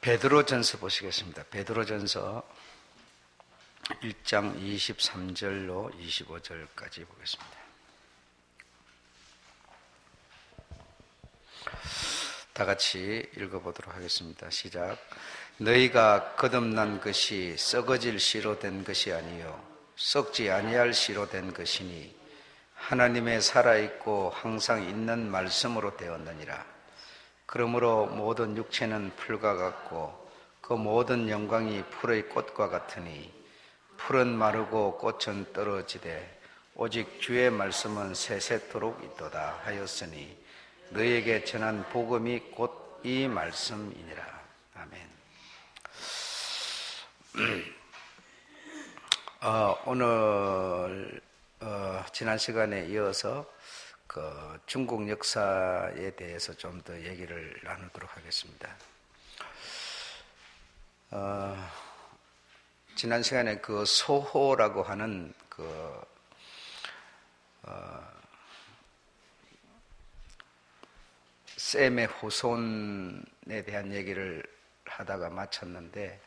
베드로전서 보시겠습니다. 베드로전서 1장 23절로 25절까지 보겠습니다. 다 같이 읽어보도록 하겠습니다. 시작. 너희가 거듭난 것이 썩어질 씨로 된 것이 아니요 썩지 아니할 씨로 된 것이니 하나님의 살아있고 항상 있는 말씀으로 되었느니라. 그러므로 모든 육체는 풀과 같고 그 모든 영광이 풀의 꽃과 같으니 풀은 마르고 꽃은 떨어지되 오직 주의 말씀은 세세토록 있도다 하였으니 너희에게 전한 복음이 곧 이 말씀이니라. 아멘. 오늘 지난 시간에 이어서 중국 역사에 대해서 좀 더 얘기를 나누도록 하겠습니다. 지난 시간에 소호라고 하는 셈의 후손에 대한 얘기를 하다가 마쳤는데,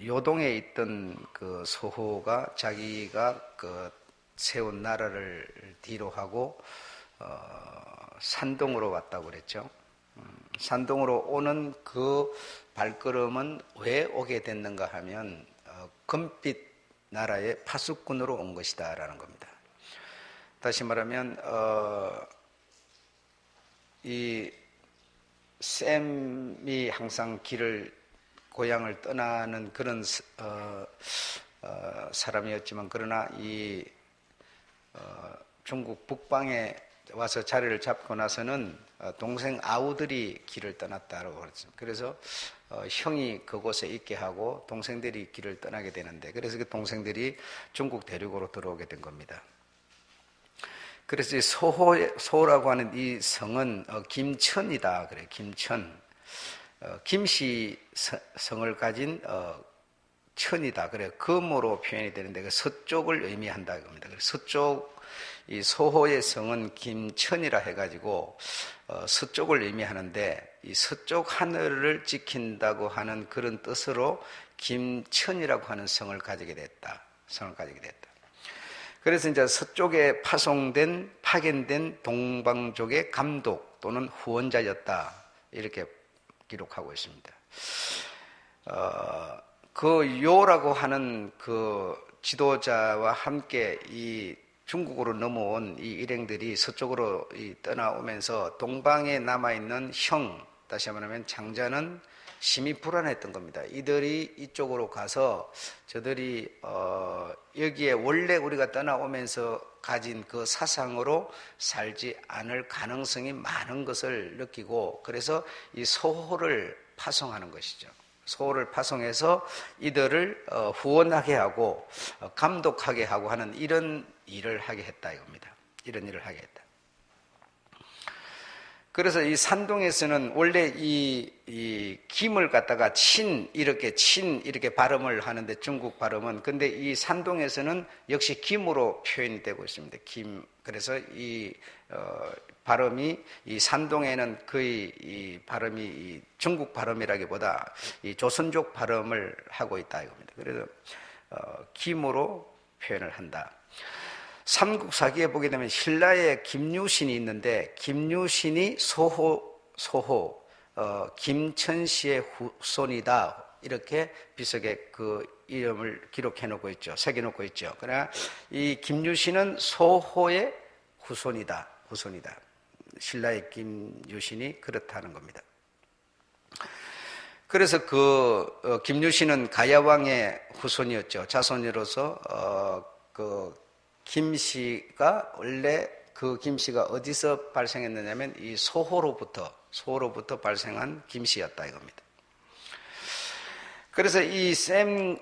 요동에 있던 소호가 자기가 세운 나라를 뒤로 하고 산동으로 왔다고 그랬죠. 산동으로 오는 그 발걸음은 왜 오게 됐는가 하면 금빛 나라의 파수꾼으로 온 것이다 라는 겁니다. 다시 말하면 이 셈이 항상 고향을 떠나는 그런 사람이었지만, 그러나 이 중국 북방에 와서 자리를 잡고 나서는 동생 아우들이 길을 떠났다고 그랬습니다. 그래서 형이 그곳에 있게 하고 동생들이 길을 떠나게 되는데, 그래서 그 동생들이 중국 대륙으로 들어오게 된 겁니다. 그래서 소호라고 하는 이 성은 김천이다 그래요. 김천. 김씨 성을 가진 천이다. 그래 금으로 표현이 되는데 그 서쪽을 의미한다 겁니다. 서쪽 이 소호의 성은 김천이라 해가지고 서쪽을 의미하는데, 이 서쪽 하늘을 지킨다고 하는 그런 뜻으로 김천이라고 하는 성을 가지게 됐다. 그래서 이제 서쪽에 파견된 동방족의 감독 또는 후원자였다, 이렇게 기록하고 있습니다. 요라고 하는 지도자와 함께 이 중국으로 넘어온 이 일행들이 서쪽으로 떠나오면서 동방에 남아있는 다시 말하면 장자는 심히 불안했던 겁니다. 이들이 이쪽으로 가서 저들이 여기에 원래 우리가 떠나오면서 가진 그 사상으로 살지 않을 가능성이 많은 것을 느끼고, 그래서 이 소호를 파송하는 것이죠. 소호를 파송해서 이들을 후원하게 하고 감독하게 하고 하는 이런 일을 하게 했다 이겁니다. 이런 일을 하게 했다. 그래서 이 산동에서는 원래 이 김을 갖다가 이렇게 발음을 하는데, 중국 발음은, 근데 이 산동에서는 역시 김으로 표현이 되고 있습니다. 김. 그래서 이 발음이 이 산동에는 거의 이 발음이 이 중국 발음이라기보다 이 조선족 발음을 하고 있다 이겁니다. 그래서 김으로 표현을 한다. 삼국사기에 보게 되면 신라에 김유신이 있는데, 김유신이 소호 김천씨의 후손이다, 이렇게 비석에 그 이름을 기록해놓고 있죠. 새겨놓고 있죠. 그러나 이 김유신은 소호의 후손이다. 신라의 김유신이 그렇다는 겁니다. 그래서 김유신은 가야왕의 후손이었죠. 자손으로서 김씨가 원래 김씨가 어디서 발생했느냐면 이 소호로부터 발생한 김씨였다 이겁니다. 그래서 이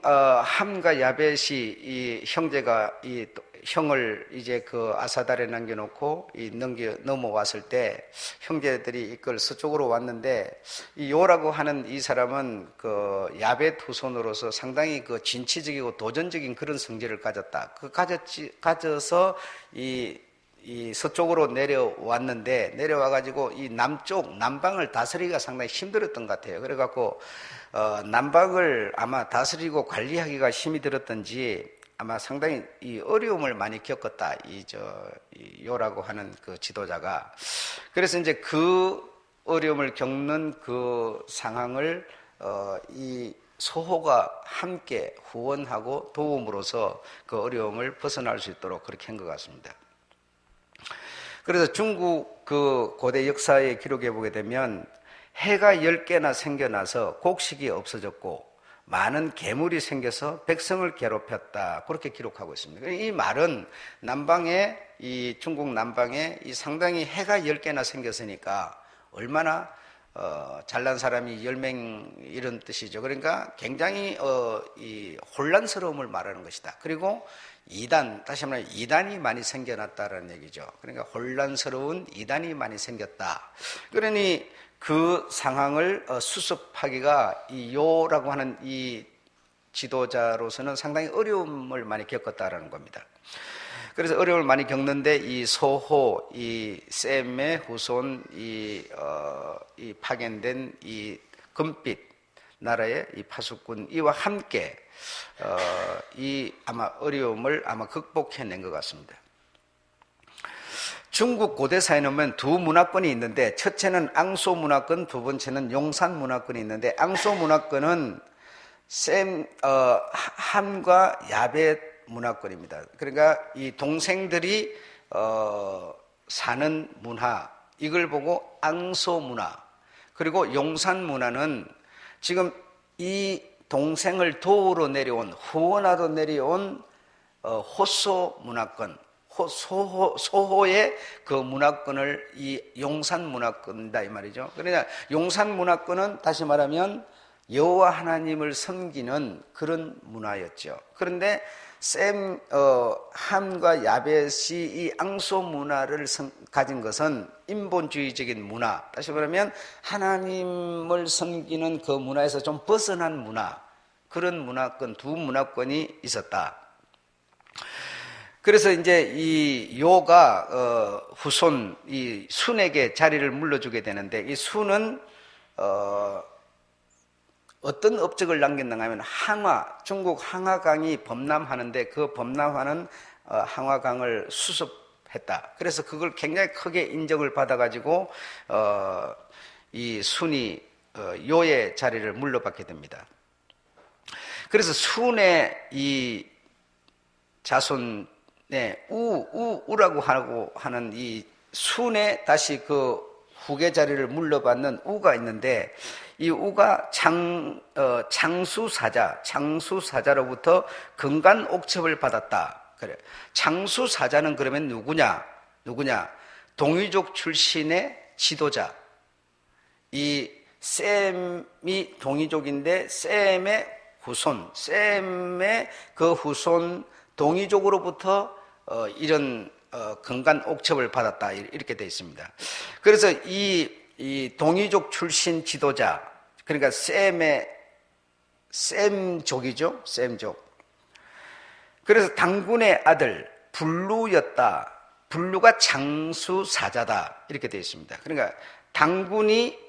함과 야벳이 이 형제가 이 형을 이제 아사달에 남겨놓고 넘어왔을 때 형제들이 이걸 서쪽으로 왔는데, 이 요라고 하는 이 사람은 야벳 후손으로서 상당히 진취적이고 도전적인 그런 성질을 가졌다. 가져서 이 이 서쪽으로 내려왔는데 내려와가지고 이 남쪽 남방을 다스리기가 상당히 힘들었던 것 같아요. 그래갖고 남방을 아마 다스리고 관리하기가 힘이 들었던지 아마 상당히 이 어려움을 많이 겪었다. 이 요라고 하는 그 지도자가. 그래서 이제 그 어려움을 겪는 그 상황을 이 소호가 함께 후원하고 도움으로써 그 어려움을 벗어날 수 있도록 그렇게 한 것 같습니다. 그래서 중국 그 고대 역사의 기록에 보게 되면 해가 10개나 생겨나서 곡식이 없어졌고 많은 괴물이 생겨서 백성을 괴롭혔다. 그렇게 기록하고 있습니다. 이 말은 남방에, 이 중국 남방에 이 상당히 해가 10개나 생겼으니까 얼마나 잘난 사람이 10명 이런 뜻이죠. 그러니까 굉장히 이 혼란스러움을 말하는 것이다. 그리고 이단, 다시 말하면 이단이 많이 생겨났다라는 얘기죠. 그러니까 혼란스러운 이단이 많이 생겼다. 그러니 그 상황을 수습하기가 이 요라고 하는 이 지도자로서는 상당히 어려움을 많이 겪었다라는 겁니다. 그래서 어려움을 많이 겪는데 이 소호, 이 셈의 후손, 이 파견된 이 금빛 나라의 이 파수꾼 이와 함께 이 아마 어려움을 아마 극복해낸 것 같습니다. 중국 고대사에는 보면 두 문화권이 있는데 첫째는 앙소 문화권, 두 번째는 용산 문화권이 있는데 앙소 문화권은 함과 야벳 문화권입니다. 그러니까 이 동생들이 사는 문화, 이걸 보고 앙소 문화. 그리고 용산 문화는 지금 이 동생을 도우러 내려온, 후원하러 내려온 호소 문화권, 소호의 그 문화권을 이 용산 문화권이다 이 말이죠. 그러니까 용산 문화권은 다시 말하면 여호와 하나님을 섬기는 그런 문화였죠. 그런데 함과 야벳이 이 앙소 문화를 가진 것은 인본주의적인 문화, 다시 말하면 하나님을 섬기는 그 문화에서 좀 벗어난 문화, 그런 문화권, 두 문화권이 있었다. 그래서 이제 이 요가 후손 이 순에게 자리를 물려주게 되는데 이 순은 어떤 업적을 남겼는가 하면 중국 항하강이 범람하는데 그 범람하는 항하강을 수습했다. 그래서 그걸 굉장히 크게 인정을 받아가지고 이 순이 요의 자리를 물려받게 됩니다. 그래서 순의 이 자손 우라고 하는 이 순에 다시 그 후계 자리를 물려받는 우가 있는데 이 우가 장수사자로부터 근간 옥첩을 받았다. 그래. 장수사자는 그러면 누구냐? 동이족 출신의 지도자. 이 셈이 동이족인데 셈의 그 후손 동이족으로부터 이런 근간 옥첩을 받았다 이렇게 되어 있습니다. 그래서 이 동이족 출신 지도자, 그러니까 셈족이죠, 셈족. 그래서 당군의 아들 불루였다. 불루가 장수사자다 이렇게 되어 있습니다. 그러니까 당군이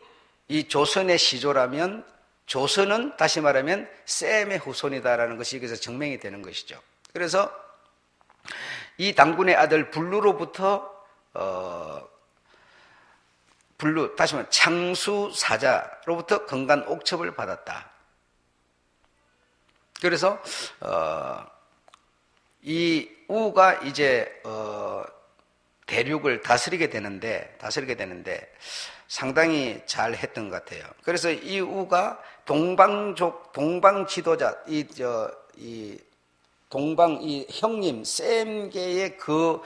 이 조선의 시조라면 조선은 다시 말하면 셈의 후손이다라는 것이 여기서 증명이 되는 것이죠. 그래서 이 당군의 아들 불루로부터 다시 말하면 장수사자로부터 근간 옥첩을 받았다. 그래서 이 우가 이제 대륙을 다스리게 되는데 상당히 잘 했던 것 같아요. 그래서 이 우가 동방 지도자 이 형님 셈계의 그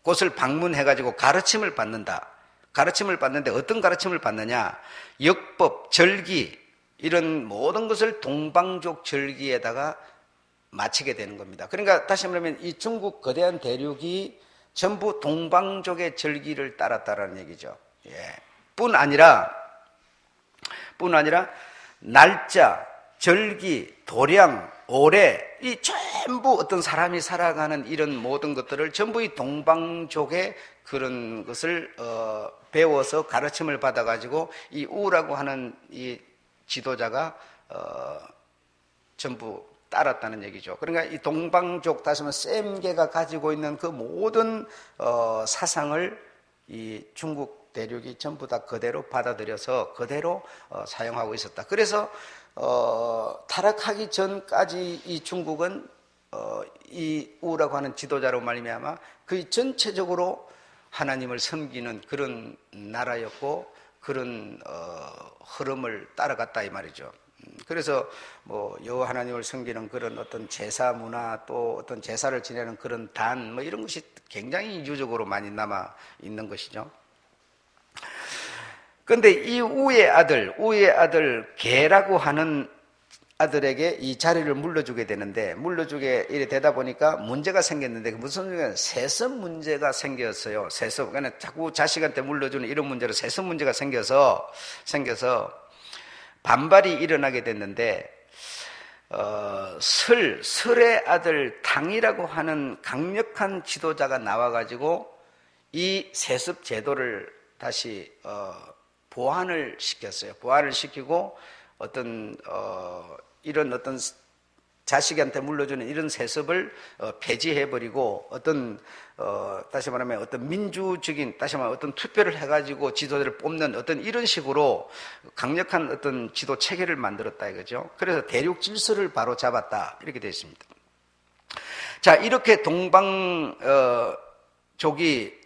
곳을 방문해가지고 가르침을 받는다. 가르침을 받는데 어떤 가르침을 받느냐? 역법, 절기 이런 모든 것을 동방족 절기에다가 마치게 되는 겁니다. 그러니까 다시 말하면 이 중국 거대한 대륙이 전부 동방족의 절기를 따랐다라는 얘기죠. 예. 뿐 아니라 날짜, 절기, 도량 오래 이 전부 어떤 사람이 살아가는 이런 모든 것들을 전부 이 동방족의 그런 것을 배워서 가르침을 받아가지고 이 우라고 하는 이 지도자가 전부 따랐다는 얘기죠. 그러니까 이 동방족, 다시 말하면 셈계가 가지고 있는 그 모든 사상을 이 중국 대륙이 전부 다 그대로 받아들여서 그대로 사용하고 있었다. 그래서 타락하기 전까지 이 중국은 이 우라고 하는 지도자로 말미암아 그 전체적으로 하나님을 섬기는 그런 나라였고 그런 흐름을 따라갔다 이 말이죠. 그래서 뭐 여호와 하나님을 섬기는 그런 어떤 제사 문화, 또 어떤 제사를 지내는 그런 단 뭐 이런 것이 굉장히 유적으로 많이 남아 있는 것이죠. 그런데 이 우의 아들 게라고 하는 아들에게 이 자리를 물려주게 되는데, 물려주게 이래 되다 보니까 문제가 생겼는데, 무슨 문제가, 세습 문제가 생겼어요. 세습. 그러니까 자꾸 자식한테 물려주는 이런 문제로 세습 문제가 생겨서 반발이 일어나게 됐는데, 설의 아들 당이라고 하는 강력한 지도자가 나와가지고 이 세습 제도를 다시 보완을 시켰어요. 보완을 시키고 이런 어떤 자식한테 물려주는 이런 세습을 폐지해버리고 다시 말하면 어떤 민주적인, 다시 말하면 어떤 투표를 해가지고 지도자를 뽑는 어떤 이런 식으로 강력한 어떤 지도 체계를 만들었다 이거죠. 그래서 대륙 질서를 바로 잡았다 이렇게 되어 있습니다. 자, 이렇게 동방족이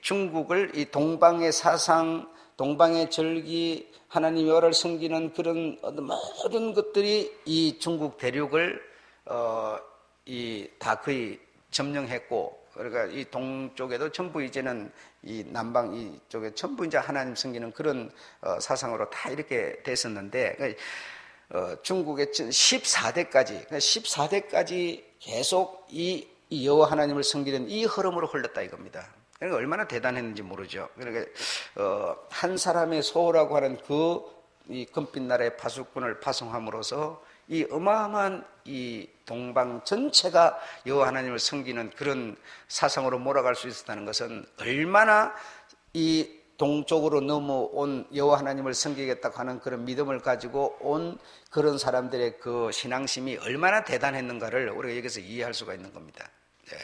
중국을 이 동방의 사상, 동방의 절기, 하나님 여호와를 섬기는 그런 모든 것들이 이 중국 대륙을 다 거의 점령했고, 그러니까 이 동쪽에도 전부 이제는 이 남방 이쪽에 전부 이제 하나님 섬기는 그런 사상으로 다 이렇게 됐었는데, 중국의 14대까지 계속 이 여호와 하나님을 섬기는 이 흐름으로 흘렀다 이겁니다. 그러니까 얼마나 대단했는지 모르죠. 그러니까 한 사람의 소라고 하는 이 금빛 나라의 파수꾼을 파송함으로써 이 어마어마한 이 동방 전체가 여호와 하나님을 섬기는 그런 사상으로 몰아갈 수 있었다는 것은 얼마나 이 동쪽으로 넘어온 여호와 하나님을 섬기겠다고 하는 그런 믿음을 가지고 온 그런 사람들의 그 신앙심이 얼마나 대단했는가를 우리가 여기서 이해할 수가 있는 겁니다. 네.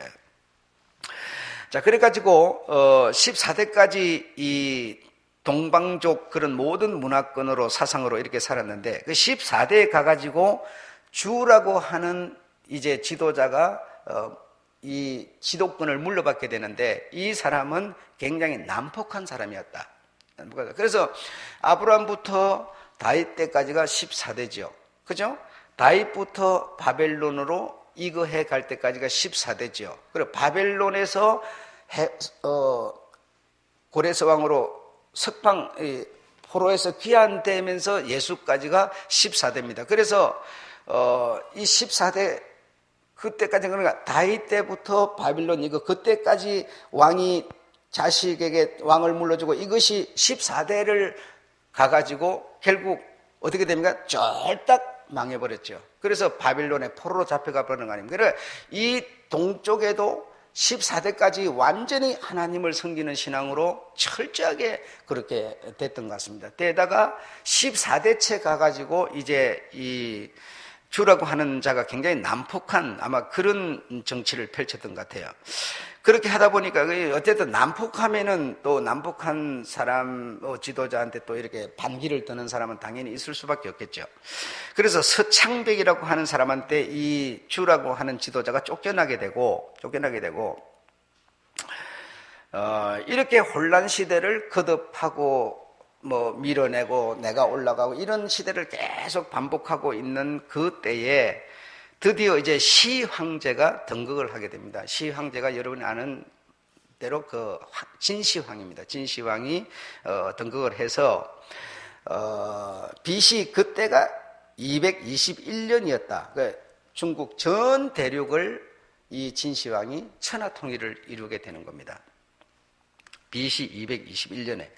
자, 그래가지고 14대까지 이 동방족 그런 모든 문화권으로 사상으로 이렇게 살았는데, 그 14대에 가가지고 주라고 하는 이제 지도자가 이 지도권을 물려받게 되는데, 이 사람은 굉장히 난폭한 사람이었다. 그래서 아브라함부터 다윗 때까지가 14대죠. 그죠? 다윗부터 바벨론으로 이거해 갈 때까지가 14대죠. 그리고 바벨론에서 고레스 왕으로 포로에서 귀환되면서 예수까지가 14대입니다. 그래서 이 14대 그때까지, 그러니까 다윗 때부터 바빌론 그때까지 왕이 자식에게 왕을 물려주고 이것이 14대를 가가지고 결국 어떻게 됩니까? 쫄딱 망해버렸죠. 그래서 바빌론의 포로로 잡혀가 버리는 거 아닙니까? 그러니까 이 동쪽에도 14대까지 완전히 하나님을 섬기는 신앙으로 철저하게 그렇게 됐던 것 같습니다. 때다가 14대째 가가지고 이제 이 주라고 하는 자가 굉장히 난폭한 아마 그런 정치를 펼쳤던 것 같아요. 그렇게 하다 보니까 어쨌든 난폭하면은 또 난폭한 사람 지도자한테 또 이렇게 반기를 드는 사람은 당연히 있을 수밖에 없겠죠. 그래서 서창백이라고 하는 사람한테 이 주라고 하는 지도자가 쫓겨나게 되고 이렇게 혼란 시대를 거듭하고 밀어내고 내가 올라가고 이런 시대를 계속 반복하고 있는 그 때에 드디어 이제 시 황제가 등극을 하게 됩니다. 시 황제가 여러분이 아는 대로 그 진시황입니다. 진시황이 등극을 해서 BC 그때가 221년이었다. 중국 전 대륙을 이 진시황이 천하 통일을 이루게 되는 겁니다. BC 221년에.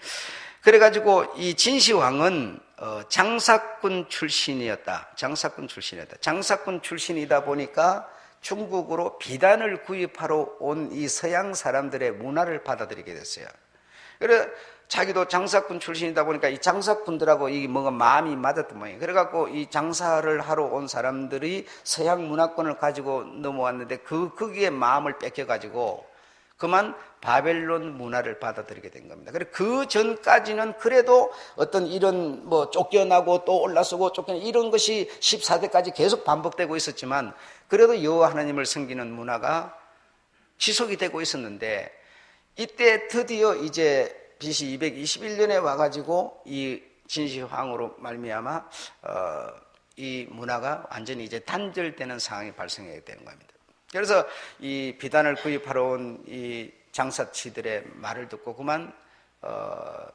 그래가지고 이 진시황은 장사꾼 출신이었다. 장사꾼 출신이었다. 장사꾼 출신이다 보니까 중국으로 비단을 구입하러 온 이 서양 사람들의 문화를 받아들이게 됐어요. 그래 자기도 장사꾼 출신이다 보니까 이 장사꾼들하고 이 뭔가 마음이 맞았던 모양이에요. 그래갖고 이 장사를 하러 온 사람들이 서양 문화권을 가지고 넘어왔는데 거기에 마음을 뺏겨가지고 그만 바벨론 문화를 받아들이게 된 겁니다. 그래 그 전까지는 그래도 어떤 이런 뭐 쫓겨나고 또 올라서고 쫓겨나 이런 것이 14대까지 계속 반복되고 있었지만 그래도 여호와 하나님을 섬기는 문화가 지속이 되고 있었는데 이때 드디어 이제 BC 221년에 와가지고 이 진시황으로 말미암아 이 문화가 완전히 이제 단절되는 상황이 발생하게 되는 겁니다. 그래서 이 비단을 구입하러 온 이 장사치들의 말을 듣고 그만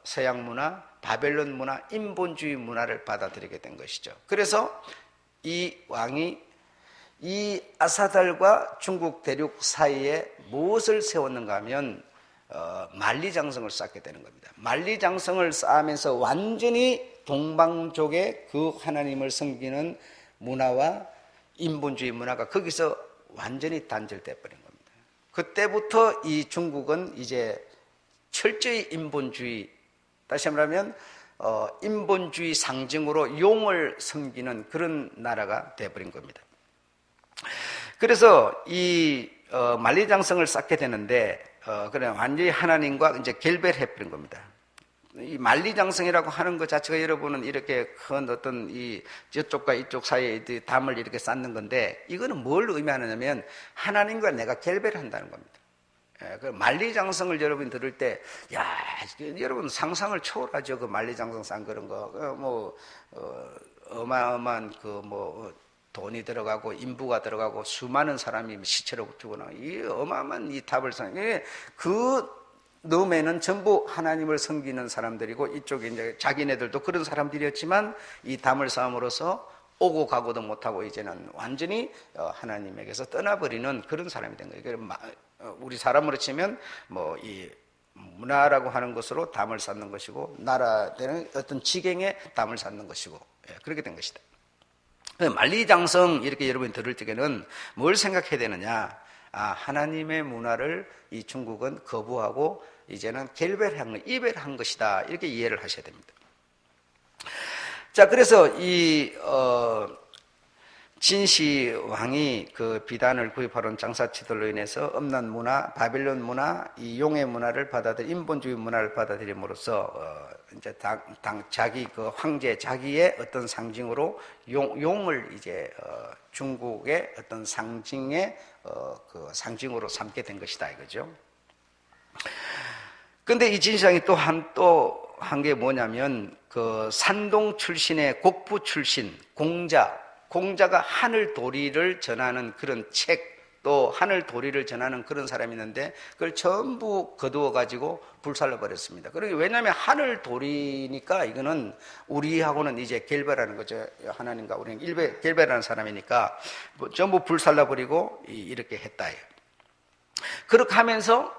서양 문화, 바벨론 문화, 인본주의 문화를 받아들이게 된 것이죠. 그래서 이 왕이 이 아사달과 중국 대륙 사이에 무엇을 세웠는가 하면 만리장성을 쌓게 되는 겁니다. 만리장성을 쌓으면서 완전히 동방족의 그 하나님을 섬기는 문화와 인본주의 문화가 거기서 완전히 단절돼 버린 겁니다. 그때부터 이 중국은 이제 철저히 인본주의, 다시 말하면 인본주의 상징으로 용을 섬기는 그런 나라가 돼버린 겁니다. 그래서 이 만리장성을 쌓게 되는데 그래 완전히 하나님과 이제 결별해버린 겁니다. 이 만리장성이라고 하는 것 자체가 여러분은 이렇게 큰 어떤 이 저쪽과 이쪽 사이에 담을 이렇게 쌓는 건데 이거는 뭘 의미하느냐면 하나님과 내가 결별한다는 겁니다. 그 만리장성을 여러분 들을 때, 야, 여러분 상상을 초월하죠. 그 만리장성 쌓은 그런 거, 어마어마한 돈이 들어가고 인부가 들어가고 수많은 사람이 시체로 죽거나 이 어마어마한 이 탑을 쌓는 그 너매는 전부 하나님을 섬기는 사람들이고 이쪽에 이제 자기네들도 그런 사람들이었지만 이 담을 쌓음으로써 오고 가고도 못하고 이제는 완전히 하나님에게서 떠나버리는 그런 사람이 된 거예요. 우리 사람으로 치면 이 문화라고 하는 것으로 담을 쌓는 것이고 나라되는 어떤 지경에 담을 쌓는 것이고 그렇게 된 것이다. 만리장성 이렇게 여러분이 들을 적에는 뭘 생각해야 되느냐? 하나님의 문화를 이 중국은 거부하고 이제는 이별한 것이다. 이렇게 이해를 하셔야 됩니다. 자, 그래서 이 진시 왕이 그 비단을 구입하러 온 장사치들로 인해서 음란 문화, 바벨론 문화, 이 용의 문화를 인본주의 문화를 받아들임으로써 이제 자기 그 황제 자기의 어떤 상징으로 용을 이제 중국의 어떤 상징의 그 상징으로 삼게 된 것이다 이거죠. 근데 이 진시황이 또 한 게 뭐냐면 그 산동 출신의 곡부 출신 공자가 하늘 도리를 전하는 그런 책, 또 하늘 도리를 전하는 그런 사람이 있는데 그걸 전부 거두어 가지고 불살라 버렸습니다. 그러니 왜냐하면 하늘 도리니까 이거는 우리하고는 이제 결별하는 거죠. 하나님과 우리는 결별하는 사람이니까 전부 불살라 버리고 이렇게 했다. 그렇게 하면서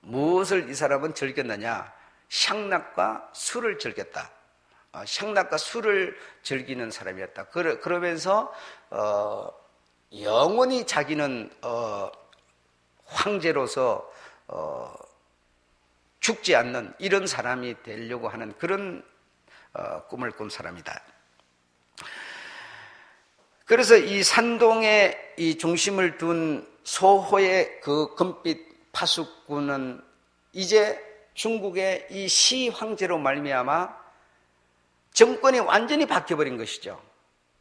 무엇을 이 사람은 즐겼느냐? 향락과 술을 즐겼다. 향락과 술을 즐기는 사람이었다. 그러면서 영원히 자기는 황제로서 죽지 않는 이런 사람이 되려고 하는 그런 꿈을 꾼 사람이다. 그래서 이 산동에 이 중심을 둔 소호의 그 금빛 파수꾼은 이제 중국의 이 시 황제로 말미암아 정권이 완전히 바뀌어버린 것이죠.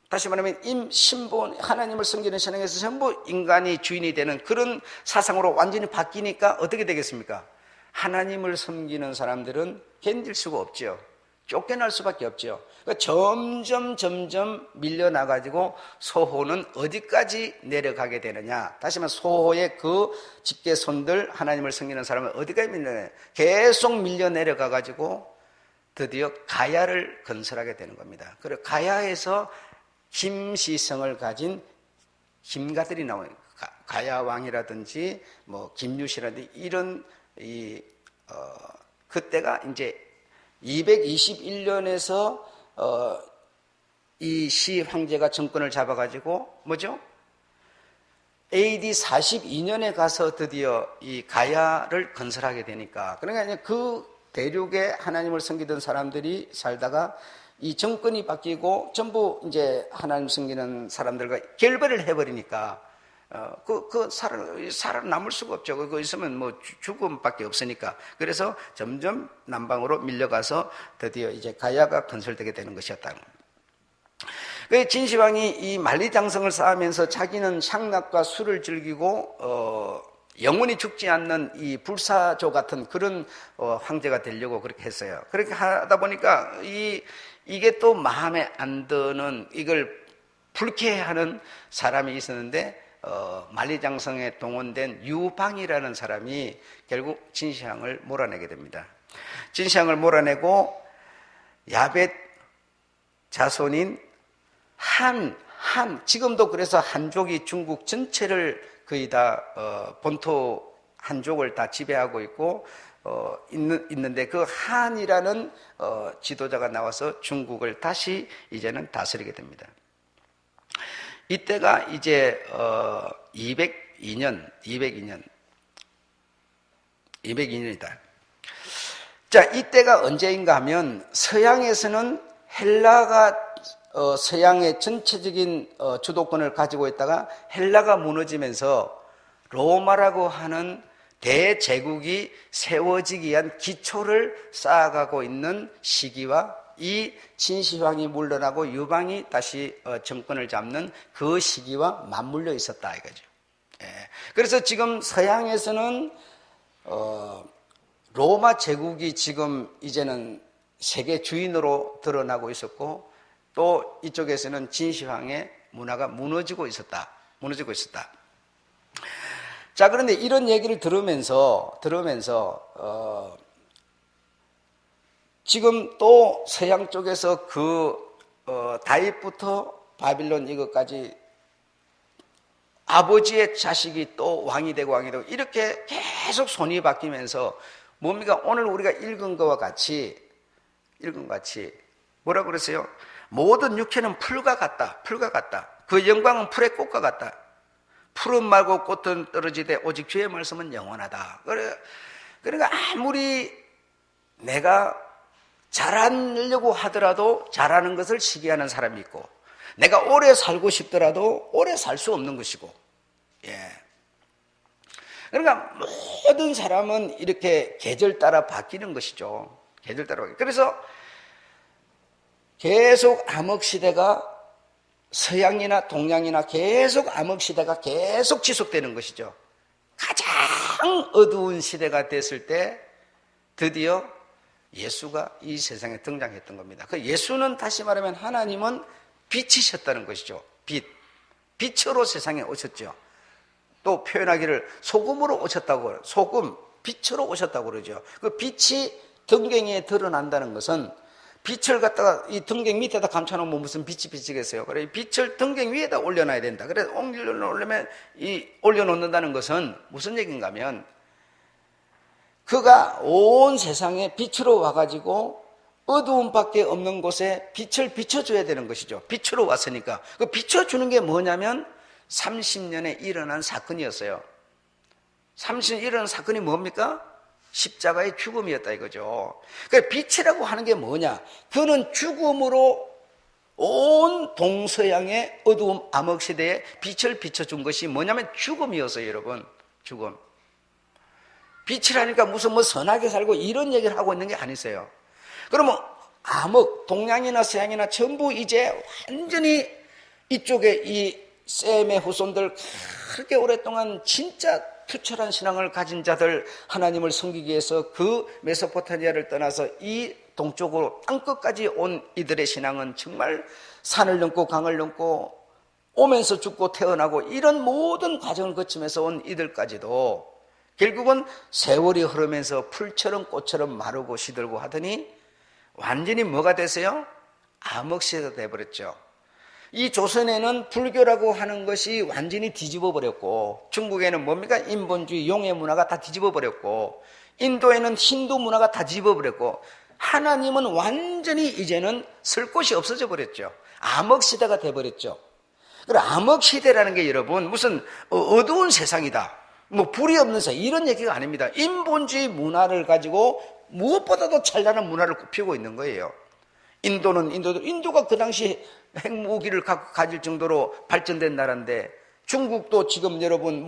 다시 말하면 신본 하나님을 섬기는 신앙에서 전부 인간이 주인이 되는 그런 사상으로 완전히 바뀌니까 어떻게 되겠습니까? 하나님을 섬기는 사람들은 견딜 수가 없죠. 쫓겨날 수밖에 없죠. 그러니까 점점 밀려나가지고 소호는 어디까지 내려가게 되느냐. 다시 말하면 소호의 그 집계손들 하나님을 섬기는 사람은 어디까지 밀려내냐. 계속 밀려내려가가지고 드디어 가야를 건설하게 되는 겁니다. 그리고 가야에서 김시성을 가진 김가들이 나오는 가야 왕이라든지 김유시라든지 이런 그때가 이제 221년에서 이 시 황제가 정권을 잡아가지고 뭐죠? AD 42년에 가서 드디어 이 가야를 건설하게 되니까, 그러니까 그 대륙에 하나님을 섬기던 사람들이 살다가 이 정권이 바뀌고 전부 이제 하나님 섬기는 사람들과 결별을 해버리니까 살아남을 수가 없죠. 그거 있으면 뭐 죽음밖에 없으니까. 그래서 점점 남방으로 밀려가서 드디어 이제 가야가 건설되게 되는 것이었다는 겁니다. 진시황이 이 만리장성을 쌓으면서 자기는 향락과 술을 즐기고 영원히 죽지 않는 이 불사조 같은 그런 황제가 되려고 그렇게 했어요. 그렇게 하다 보니까 이게 또 마음에 안 드는, 이걸 불쾌해하는 사람이 있었는데 만리장성에 동원된 유방이라는 사람이 결국 진시황을 몰아내게 됩니다. 진시황을 몰아내고 야벳 자손인 지금도 그래서 한족이 중국 전체를 거의 다 본토 한족을 다 지배하고 있고 있는데, 그 한이라는 지도자가 나와서 중국을 다시 이제는 다스리게 됩니다. 이때가 이제 202년이다. 자, 이때가 언제인가 하면 서양에서는 헬라가 서양의 전체적인 주도권을 가지고 있다가 헬라가 무너지면서 로마라고 하는 대제국이 세워지기 위한 기초를 쌓아가고 있는 시기와 이 진시황이 물러나고 유방이 다시 정권을 잡는 그 시기와 맞물려 있었다 이거죠. 그래서 지금 서양에서는 로마 제국이 지금 이제는 세계 주인으로 드러나고 있었고, 또 이쪽에서는 진시황의 문화가 무너지고 있었다. 자, 그런데 이런 얘기를 들으면서 지금 또 서양 쪽에서 다윗부터 바빌론 이것까지 아버지의 자식이 또 왕이 되고 이렇게 계속 손이 바뀌면서 뭡니까? 오늘 우리가 읽은 것과 같이 뭐라 그랬어요? 모든 육체는 풀과 같다. 그 영광은 풀의 꽃과 같다. 풀은 말고 꽃은 떨어지되 오직 주의 말씀은 영원하다. 그러니까 아무리 내가 잘하려고 하더라도 잘하는 것을 시기하는 사람이 있고, 내가 오래 살고 싶더라도 오래 살 수 없는 것이고, 그러니까 모든 사람은 이렇게 계절 따라 바뀌는 것이죠. 그래서 계속 암흑시대가 서양이나 동양이나 계속 암흑시대가 계속 지속되는 것이죠. 가장 어두운 시대가 됐을 때 드디어 예수가 이 세상에 등장했던 겁니다. 그 예수는 다시 말하면 하나님은 빛이셨다는 것이죠. 빛으로 세상에 오셨죠. 또 표현하기를 소금으로 오셨다고, 빛으로 오셨다고 그러죠. 그 빛이 등갱이에 드러난다는 것은 빛을 갖다가 이 등갱 밑에다 감춰놓으면 무슨 빛이 비치겠어요. 그래, 빛을 등갱 위에다 올려놔야 된다. 그래서 올려놓는다는 것은 무슨 얘기인가 하면, 그가 온 세상에 빛으로 와가지고 어두움밖에 없는 곳에 빛을 비춰줘야 되는 것이죠. 빛으로 왔으니까. 그 비춰주는 게 뭐냐면 30년에 일어난 사건이었어요. 30년에 일어난 사건이 뭡니까? 십자가의 죽음이었다 이거죠. 그러니까 빛이라고 하는 게 뭐냐? 그는 죽음으로 온 동서양의 어두움 암흑시대에 빛을 비춰준 것이 뭐냐면 죽음이었어요, 여러분. 죽음. 빛이라니까 무슨 선하게 살고 이런 얘기를 하고 있는 게 아니세요. 그러면 암흑, 동양이나 서양이나 전부 이제 완전히 이쪽에 이 셈의 후손들, 그렇게 오랫동안 진짜 투철한 신앙을 가진 자들, 하나님을 섬기기 위해서 그 메소포타미아를 떠나서 이 동쪽으로 땅끝까지 온 이들의 신앙은 정말 산을 넘고 강을 넘고 오면서 죽고 태어나고 이런 모든 과정을 거치면서 온 이들까지도 결국은 세월이 흐르면서 풀처럼 꽃처럼 마르고 시들고 하더니 완전히 뭐가 되세요? 암흑시대가 되어버렸죠. 이 조선에는 불교라고 하는 것이 완전히 뒤집어 버렸고, 중국에는 뭡니까? 인본주의 용의 문화가 다 뒤집어 버렸고, 인도에는 힌두 문화가 다 뒤집어 버렸고, 하나님은 완전히 이제는 쓸 곳이 없어져 버렸죠. 암흑시대가 돼버렸죠. 그래, 암흑시대라는 게 여러분 무슨 어두운 세상이다, 뭐 불이 없는 세상, 이런 얘기가 아닙니다. 인본주의 문화를 가지고 무엇보다도 찬란한 문화를 피우고 있는 거예요. 인도가 그 당시 핵무기를 가질 정도로 발전된 나라인데, 중국도 지금 여러분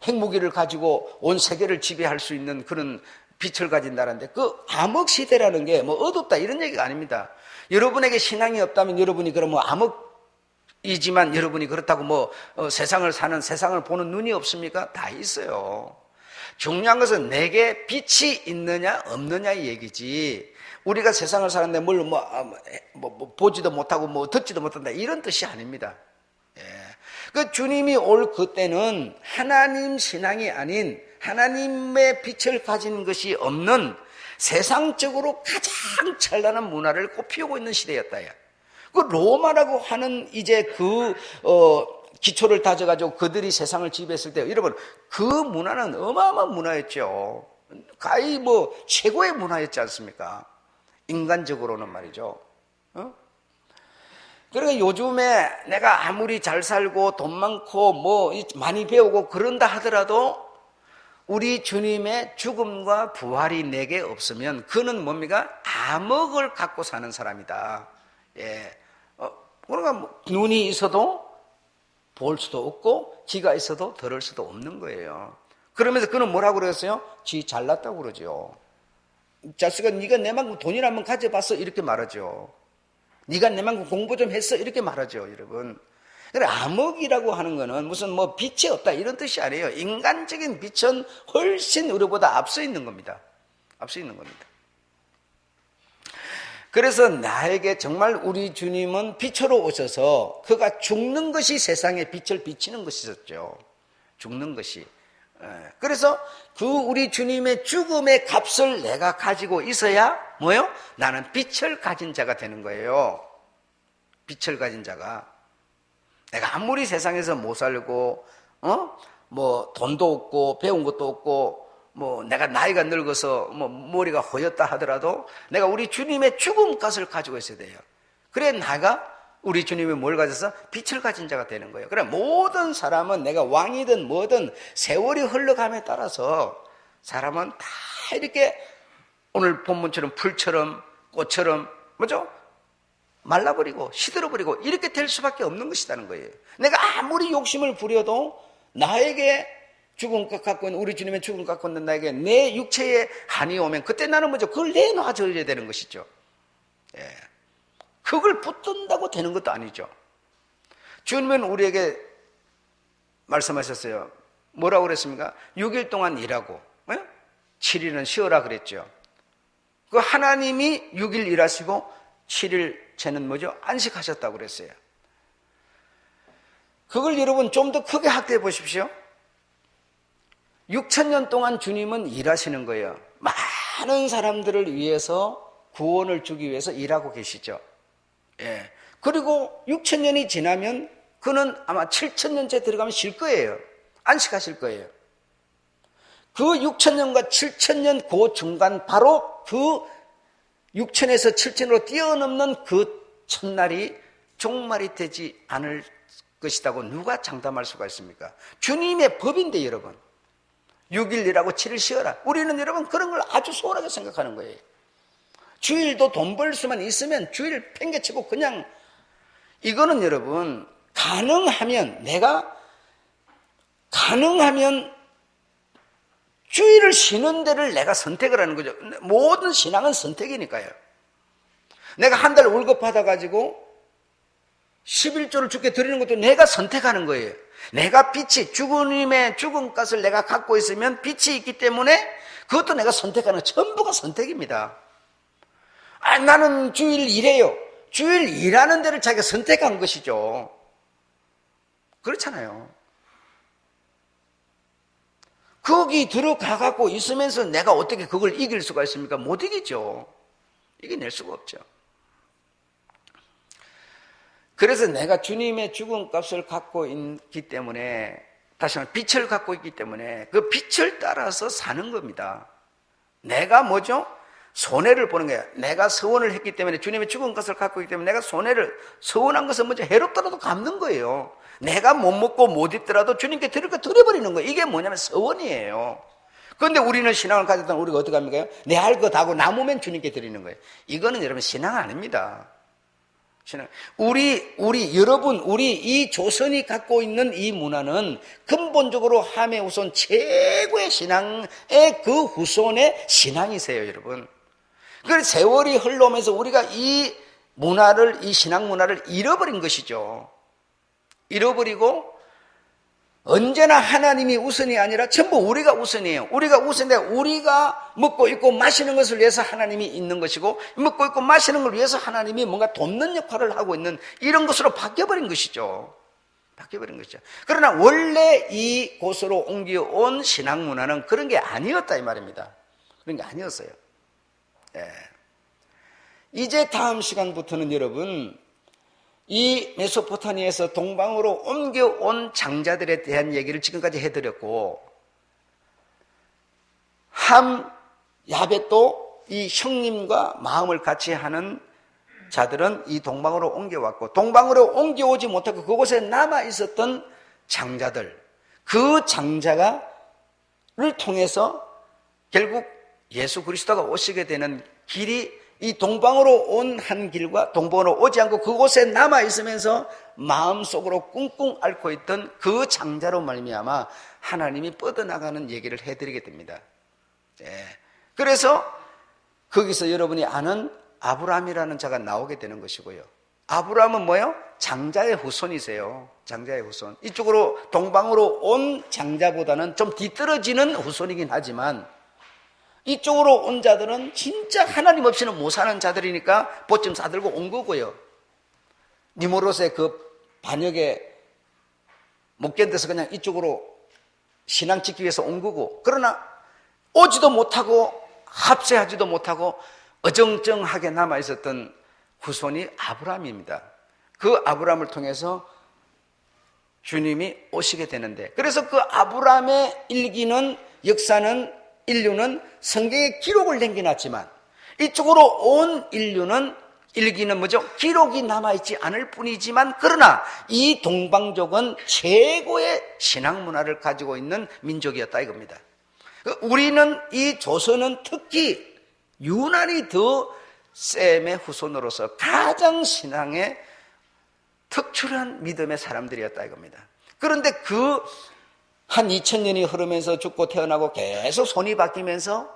핵무기를 가지고 온 세계를 지배할 수 있는 그런 빛을 가진 나라인데, 그 암흑시대라는 게 어둡다 이런 얘기가 아닙니다. 여러분에게 신앙이 없다면 여러분이 그러면 암흑이지만 여러분이 그렇다고 세상을 보는 눈이 없습니까? 다 있어요. 중요한 것은 내게 빛이 있느냐 없느냐의 얘기지, 우리가 세상을 사는데 보지도 못하고 듣지도 못한다 이런 뜻이 아닙니다. 예. 그 주님이 올 그때는 하나님 신앙이 아닌, 하나님의 빛을 가진 것이 없는 세상적으로 가장 찬란한 문화를 꽃피우고 있는 시대였다. 그 로마라고 하는 이제 기초를 다져가지고 그들이 세상을 지배했을 때, 여러분 그 문화는 어마어마한 문화였죠. 거의 최고의 문화였지 않습니까? 인간적으로는 말이죠. 그러니까 요즘에 내가 아무리 잘 살고 돈 많고 많이 배우고 그런다 하더라도 우리 주님의 죽음과 부활이 내게 없으면 그는 뭡니까? 암흑을 갖고 사는 사람이다. 예. 그러니까 눈이 있어도 볼 수도 없고 귀가 있어도 들을 수도 없는 거예요. 그러면서 그는 뭐라고 그랬어요? 지 잘났다고 그러죠. 자식아, 네가 내만큼 돈이나 한번 가져봤어? 이렇게 말하죠. 네가 내만큼 공부 좀 했어? 이렇게 말하죠, 여러분. 그래, 암흑이라고 하는 거는 무슨 빛이 없다 이런 뜻이 아니에요. 인간적인 빛은 훨씬 우리보다 앞서 있는 겁니다. 앞서 있는 겁니다. 그래서 나에게 정말 우리 주님은 빛으로 오셔서 그가 죽는 것이 세상에 빛을 비치는 것이었죠. 죽는 것이. 그래서 우리 주님의 죽음의 값을 내가 가지고 있어야 나는 빛을 가진 자가 되는 거예요. 빛을 가진 자가. 내가 아무리 세상에서 못 살고 돈도 없고 배운 것도 없고 내가 나이가 늙어서 머리가 허였다 하더라도 내가 우리 주님의 죽음값을 가지고 있어야 돼요. 그래 내가 우리 주님이 뭘 가져서 빛을 가진 자가 되는 거예요. 그래 모든 사람은 내가 왕이든 뭐든 세월이 흘러감에 따라서 사람은 다 이렇게 오늘 본문처럼 풀처럼 꽃처럼 말라버리고 시들어버리고 이렇게 될 수밖에 없는 것이라는 거예요. 내가 아무리 욕심을 부려도 나에게 죽음 갖고 있는, 우리 주님의 죽음 갖고 있는 나에게 내 육체에 한이 오면 그때 나는 그걸 내놔줘야 되는 것이죠. 예. 그걸 붙든다고 되는 것도 아니죠. 주님은 우리에게 말씀하셨어요. 뭐라고 그랬습니까? 6일 동안 일하고 7일은 쉬어라 그랬죠. 그 하나님이 6일 일하시고 7일째는 안식하셨다고 그랬어요. 그걸 여러분 좀 더 크게 확대해 보십시오. 6,000년 동안 주님은 일하시는 거예요. 많은 사람들을 위해서 구원을 주기 위해서 일하고 계시죠. 예. 그리고 6,000년이 지나면 그는 아마 7,000년째 들어가면 쉴 거예요. 안식하실 거예요. 그 6,000년과 7,000년 그 중간 바로 그 6,000에서 7,000으로 뛰어넘는 그 첫날이 종말이 되지 않을 것이라고 누가 장담할 수가 있습니까? 주님의 법인데 여러분. 6일 일하고 7일 쉬어라. 우리는 여러분 그런 걸 아주 소홀하게 생각하는 거예요. 주일도 돈 벌 수만 있으면 주일 팽개치고 그냥, 이거는 여러분 가능하면 주일을 쉬는 데를 내가 선택을 하는 거죠. 모든 신앙은 선택이니까요. 내가 한 달 월급 받아가지고 11조를 주께 드리는 것도 내가 선택하는 거예요. 내가 주님의 죽음값을 내가 갖고 있으면 빛이 있기 때문에 그것도 내가 선택하는, 전부가 선택입니다. 나는 주일 일해요. 주일 일하는 데를 자기가 선택한 것이죠. 그렇잖아요. 거기 들어가갖고 있으면서 내가 어떻게 그걸 이길 수가 있습니까? 못 이기죠. 이겨낼 수가 없죠. 그래서 내가 주님의 죽음값을 갖고 있기 때문에, 다시 말해 빛을 갖고 있기 때문에 그 빛을 따라서 사는 겁니다. 내가 손해를 보는 거야. 내가 서원을 했기 때문에, 주님의 죽은 것을 갖고 있기 때문에 내가 서원한 것을 먼저 해롭더라도 갚는 거예요. 내가 못 먹고 못 입더라도 주님께 드릴 거 드려버리는 거예요. 이게 뭐냐면 서원이에요. 그런데 우리는 신앙을 가졌다면 우리가 어떻게 합니까? 내 할 것 하고 남으면 주님께 드리는 거예요. 이거는 여러분 신앙 아닙니다. 신앙. 우리 이 조선이 갖고 있는 이 문화는 근본적으로 함의 후손 최고의 신앙의 그 후손의 신앙이세요, 여러분. 그래서 세월이 흘러오면서 우리가 이 신앙 문화를 잃어버린 것이죠. 잃어버리고 언제나 하나님이 우선이 아니라 전부 우리가 우선이에요. 우리가 우선인데 우리가 먹고 있고 마시는 것을 위해서 하나님이 있는 것이고, 먹고 있고 마시는 걸 위해서 하나님이 뭔가 돕는 역할을 하고 있는 이런 것으로 바뀌어버린 것이죠. 바뀌어버린 것이죠. 그러나 원래 이곳으로 옮겨온 신앙 문화는 그런 게 아니었다 이 말입니다. 그런 게 아니었어요. 예. 이제 다음 시간부터는 여러분, 이 메소포타미아에서 동방으로 옮겨온 장자들에 대한 얘기를 지금까지 해드렸고, 함, 야벳도 이 형님과 마음을 같이 하는 자들은 이 동방으로 옮겨왔고, 동방으로 옮겨오지 못하고 그곳에 남아있었던 장자들, 그 장자를 통해서 결국 예수 그리스도가 오시게 되는 길이 이 동방으로 온 한 길과 동방으로 오지 않고 그곳에 남아있으면서 마음속으로 꿍꿍 앓고 있던 그 장자로 말미암아 하나님이 뻗어나가는 얘기를 해드리게 됩니다. 예. 그래서 거기서 여러분이 아는 아브라함이라는 자가 나오게 되는 것이고요. 아브라함은 뭐예요? 장자의 후손이세요. 장자의 후손. 이쪽으로 동방으로 온 장자보다는 좀 뒤떨어지는 후손이긴 하지만 이쪽으로 온 자들은 진짜 하나님 없이는 못 사는 자들이니까 보침 싸들고 온 거고요. 니모롯의 그 반역에 못 견뎌서 그냥 이쪽으로 신앙 지키기 위해서 온 거고, 그러나 오지도 못하고 합세하지도 못하고 어정쩡하게 남아있었던 후손이 아브라함입니다. 그 아브라함을 통해서 주님이 오시게 되는데, 그래서 그 아브라함의 역사는 인류는 성경에 기록을 남겨놨지만 이쪽으로 온 일기는 뭐죠? 기록이 남아있지 않을 뿐이지만, 그러나 이 동방족은 최고의 신앙 문화를 가지고 있는 민족이었다 이겁니다. 우리는 이 조선은 특히 유난히 더 셈의 후손으로서 가장 신앙에 특출한 믿음의 사람들이었다 이겁니다. 그런데 한 2000년이 흐르면서 죽고 태어나고 계속 손이 바뀌면서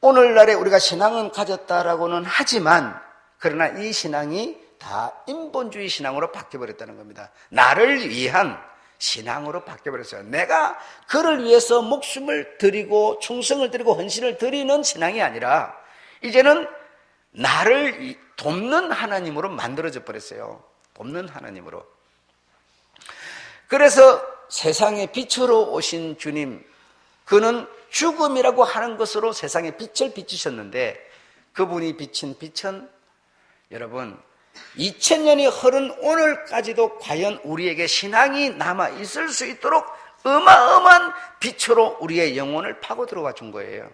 오늘날에 우리가 신앙은 가졌다라고는 하지만, 그러나 이 신앙이 다 인본주의 신앙으로 바뀌어버렸다는 겁니다. 나를 위한 신앙으로 바뀌어버렸어요. 내가 그를 위해서 목숨을 드리고 충성을 드리고 헌신을 드리는 신앙이 아니라 이제는 나를 돕는 하나님으로 만들어져 버렸어요. 돕는 하나님으로. 그래서 세상의 빛으로 오신 주님, 그는 죽음이라고 하는 것으로 세상에 빛을 비추셨는데, 그분이 비친 빛은 여러분 2000년이 흐른 오늘까지도 과연 우리에게 신앙이 남아 있을 수 있도록 어마어마한 빛으로 우리의 영혼을 파고 들어와 준 거예요.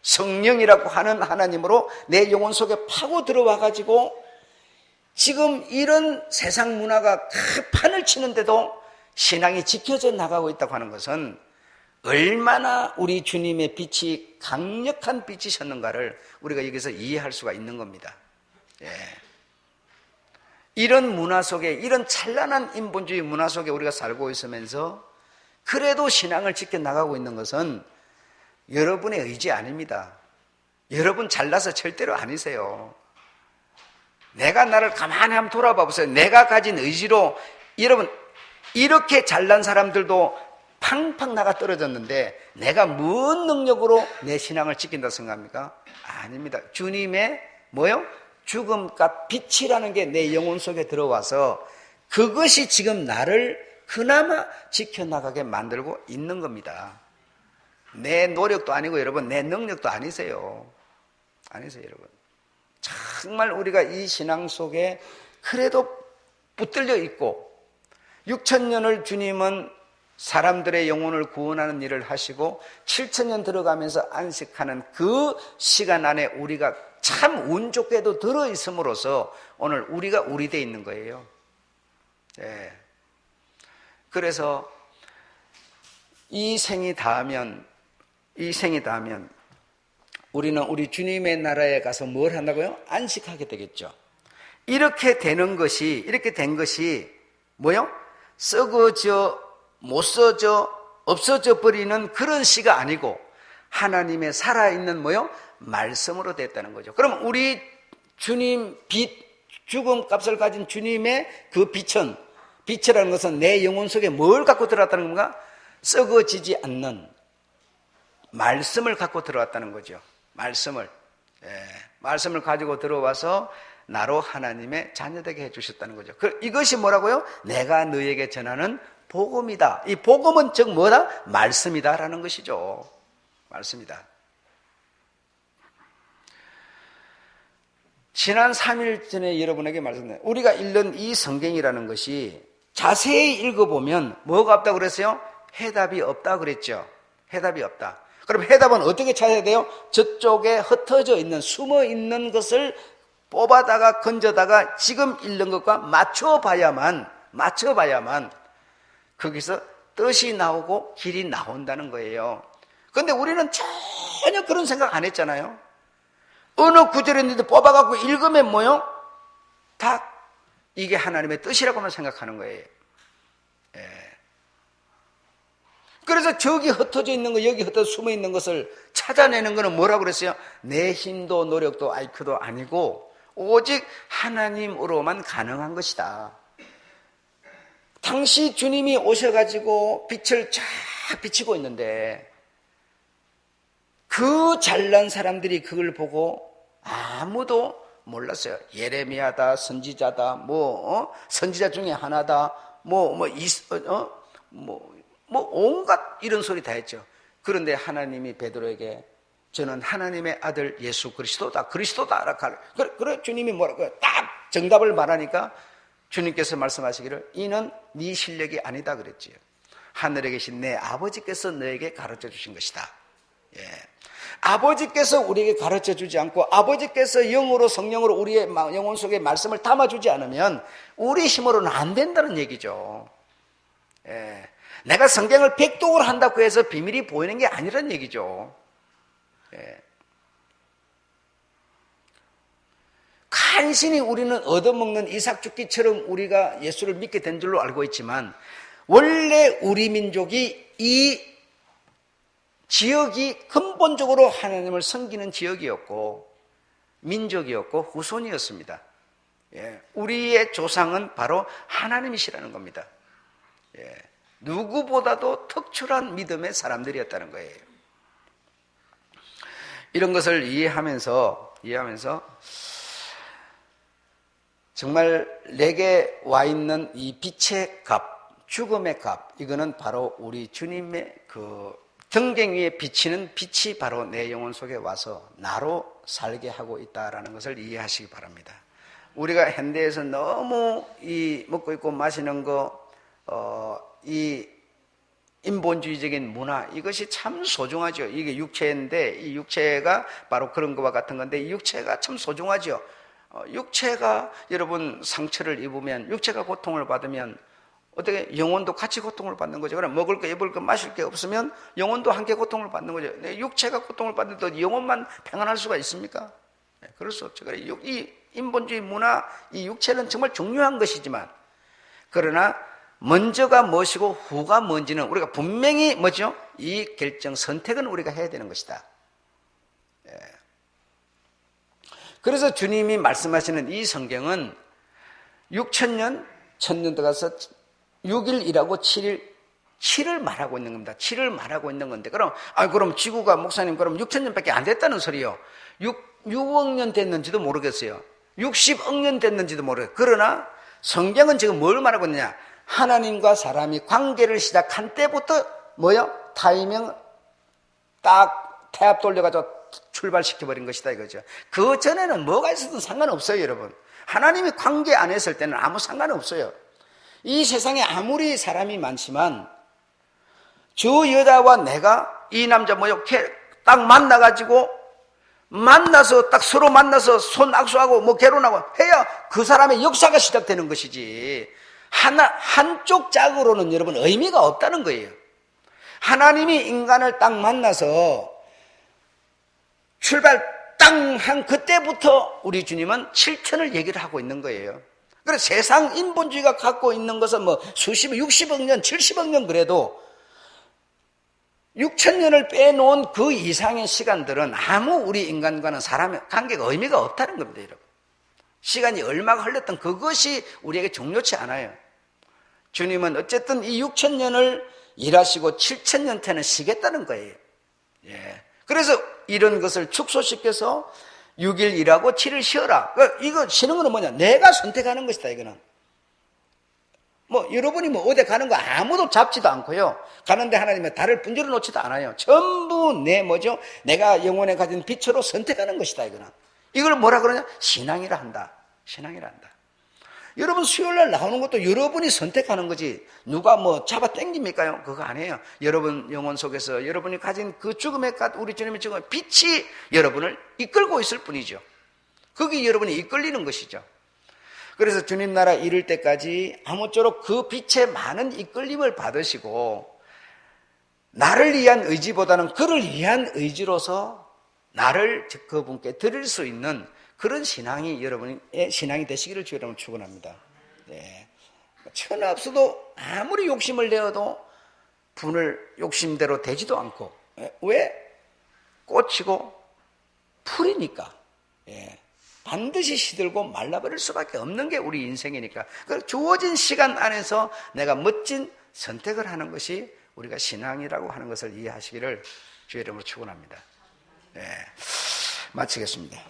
성령이라고 하는 하나님으로 내 영혼 속에 파고 들어와 가지고 지금 이런 세상 문화가 판을 치는데도 신앙이 지켜져 나가고 있다고 하는 것은 얼마나 우리 주님의 빛이 강력한 빛이셨는가를 우리가 여기서 이해할 수가 있는 겁니다. 예. 이런 문화 속에, 이런 찬란한 인본주의 문화 속에 우리가 살고 있으면서 그래도 신앙을 지켜나가고 있는 것은 여러분의 의지 아닙니다. 여러분 잘나서 절대로 아니세요. 내가 나를 가만히 한번 돌아봐 보세요. 내가 가진 의지로, 여러분 이렇게 잘난 사람들도 팡팡 나가 떨어졌는데 내가 무슨 능력으로 내 신앙을 지킨다 생각합니까? 아닙니다. 주님의 뭐요? 죽음과 빛이라는 게 내 영혼 속에 들어와서 그것이 지금 나를 그나마 지켜나가게 만들고 있는 겁니다. 내 노력도 아니고 여러분, 내 능력도 아니세요. 아니세요, 여러분. 정말 우리가 이 신앙 속에 그래도 붙들려 있고 6000년을 주님은 사람들의 영혼을 구원하는 일을 하시고 7,000년 들어가면서 안식하는 그 시간 안에 우리가 참 운 좋게도 들어있음으로써 오늘 우리가 우리 돼 있는 거예요. 네. 그래서 이 생이 닿으면 우리는 우리 주님의 나라에 가서 뭘 한다고요? 안식하게 되겠죠. 이렇게 된 것이 뭐요? 썩어져, 못 써져, 없어져 버리는 그런 시가 아니고 하나님의 살아있는 뭐요? 말씀으로 됐다는 거죠. 그럼 우리 주님 죽음 값을 가진 주님의 그 빛이라는 것은 내 영혼 속에 뭘 갖고 들어왔다는 건가? 썩어지지 않는 말씀을 갖고 들어왔다는 거죠. 말씀을 가지고 들어와서 나로 하나님의 자녀되게 해주셨다는 거죠. 이것이 뭐라고요? 내가 너에게 전하는 복음이다. 이 복음은 즉 뭐다? 말씀이다라는 것이죠. 말씀이다. 지난 3일 전에 여러분에게 말씀드렸는데 우리가 읽는 이 성경이라는 것이 자세히 읽어보면 뭐가 없다고 그랬어요? 해답이 없다고 그랬죠. 해답이 없다. 그럼 해답은 어떻게 찾아야 돼요? 저쪽에 흩어져 있는, 숨어 있는 것을 뽑아다가 건져다가 지금 읽는 것과 맞춰봐야만 거기서 뜻이 나오고 길이 나온다는 거예요. 그런데 우리는 전혀 그런 생각 안 했잖아요. 어느 구절인데도 뽑아갖고 읽으면 뭐요? 다 이게 하나님의 뜻이라고만 생각하는 거예요. 그래서 저기 흩어져 있는 거, 여기 흩어져 숨어 있는 것을 찾아내는 거는 뭐라고 그랬어요? 내 힘도 노력도 IQ도 아니고 오직 하나님으로만 가능한 것이다. 당시 주님이 오셔가지고 빛을 쫙 비치고 있는데 그 잘난 사람들이 그걸 보고 아무도 몰랐어요. 예레미야다, 선지자다, 선지자 중에 하나다, 온갖 이런 소리 다 했죠. 그런데 하나님이 베드로에게 저는 하나님의 아들 예수 그리스도다. 그래 주님이 뭐라고 딱 정답을 말하니까 주님께서 말씀하시기를 이는 네 실력이 아니다 그랬지요. 하늘에 계신 내 아버지께서 너에게 가르쳐 주신 것이다. 아버지께서 우리에게 가르쳐 주지 않고 아버지께서 영으로 성령으로 우리의 영혼 속에 말씀을 담아주지 않으면 우리 힘으로는 안 된다는 얘기죠. 내가 성경을 백독을 한다고 해서 비밀이 보이는 게 아니란 얘기죠. 간신히 우리는 얻어먹는 이삭죽기처럼 우리가 예수를 믿게 된 줄로 알고 있지만 원래 우리 민족이 이 지역이 근본적으로 하나님을 섬기는 지역이었고 민족이었고 후손이었습니다. 우리의 조상은 바로 하나님이시라는 겁니다. 누구보다도 특출한 믿음의 사람들이었다는 거예요. 이런 것을 이해하면서 정말 내게 와 있는 이 빛의 값, 죽음의 값, 이거는 바로 우리 주님의 그 등갱 위에 비치는 빛이 바로 내 영혼 속에 와서 나로 살게 하고 있다는 것을 이해하시기 바랍니다. 우리가 현대에서 너무 이 먹고 있고 마시는 거, 이 인본주의적인 문화, 이것이 참 소중하죠. 이게 육체인데 이 육체가 바로 그런 것과 같은 건데 이 육체가 참 소중하죠. 육체가 여러분 상처를 입으면, 육체가 고통을 받으면 어떻게 영혼도 같이 고통을 받는 거죠. 그럼 먹을 거, 입을 거, 마실 게 없으면 영혼도 함께 고통을 받는 거죠. 육체가 고통을 받는데 영혼만 평안할 수가 있습니까? 그럴 수 없죠. 이 인본주의 문화, 이 육체는 정말 중요한 것이지만, 그러나 먼저가 무엇이고 후가 뭔지는 우리가 분명히 뭐죠? 이 결정, 선택은 우리가 해야 되는 것이다. 그래서 주님이 말씀하시는 이 성경은 6,000년, 1,000년 들어가서 6일 일하고 7을 말하고 있는 겁니다. 7을 말하고 있는 건데, 그럼 지구가, 목사님, 그럼 6,000년밖에 안 됐다는 소리요. 6억 년 됐는지도 모르겠어요. 60억 년 됐는지도 모르겠어요. 그러나 성경은 지금 뭘 말하고 있느냐? 하나님과 사람이 관계를 시작한 때부터 타이밍 딱 태압 돌려가지고 출발시켜버린 것이다 이거죠. 그 전에는 뭐가 있어도 상관없어요, 여러분. 하나님이 관계 안 했을 때는 아무 상관없어요. 이 세상에 아무리 사람이 많지만 저 여자와 내가 이 남자 뭐 이렇게 딱 만나서 딱 서로 만나서 손 악수하고 뭐 결혼하고 해야 그 사람의 역사가 시작되는 것이지, 한쪽 짝으로는 여러분 의미가 없다는 거예요. 하나님이 인간을 딱 만나서 출발 땅 한 그때부터 우리 주님은 7천을 얘기를 하고 있는 거예요. 그래서 세상 인본주의가 갖고 있는 것은 뭐 수십억, 60억 년, 70억 년 그래도 6천 년을 빼놓은 그 이상의 시간들은 아무 우리 인간과는 사람의 관계가 의미가 없다는 겁니다, 여러분. 시간이 얼마가 흘렀던 그것이 우리에게 중요치 않아요. 주님은 어쨌든 이 6천 년을 일하시고 7천 년째는 쉬겠다는 거예요. 예. 그래서 이런 것을 축소시켜서 6일 일하고 7일 쉬어라. 이거 쉬는 거는 뭐냐? 내가 선택하는 것이다, 이거는. 뭐 여러분이 뭐 어디 가는 거 아무도 잡지도 않고요. 가는데 하나님은 달을 분주로 놓지도 않아요. 전부 내가 영혼에 가진 빛으로 선택하는 것이다, 이거는. 이걸 뭐라 그러냐? 신앙이라 한다. 신앙이라 한다. 여러분 수요일날 나오는 것도 여러분이 선택하는 거지 누가 뭐 잡아 당깁니까요? 그거 아니에요. 여러분 영혼 속에서 여러분이 가진 그 죽음의 우리 주님의 죽음의 빛이 여러분을 이끌고 있을 뿐이죠. 그게 여러분이 이끌리는 것이죠. 그래서 주님 나라 이룰 때까지 아무쪼록 그 빛의 많은 이끌림을 받으시고 나를 위한 의지보다는 그를 위한 의지로서 나를 그분께 드릴 수 있는 그런 신앙이 여러분의 신앙이 되시기를 주 여러분 축원합니다. 네. 천하 없어도 아무리 욕심을 내어도 분을 욕심대로 되지도 않고, 왜? 꽂히고 풀이니까. 예. 반드시 시들고 말라버릴 수밖에 없는 게 우리 인생이니까. 그 주어진 시간 안에서 내가 멋진 선택을 하는 것이 우리가 신앙이라고 하는 것을 이해하시기를 주의 이름으로 축원합니다. 네. 마치겠습니다.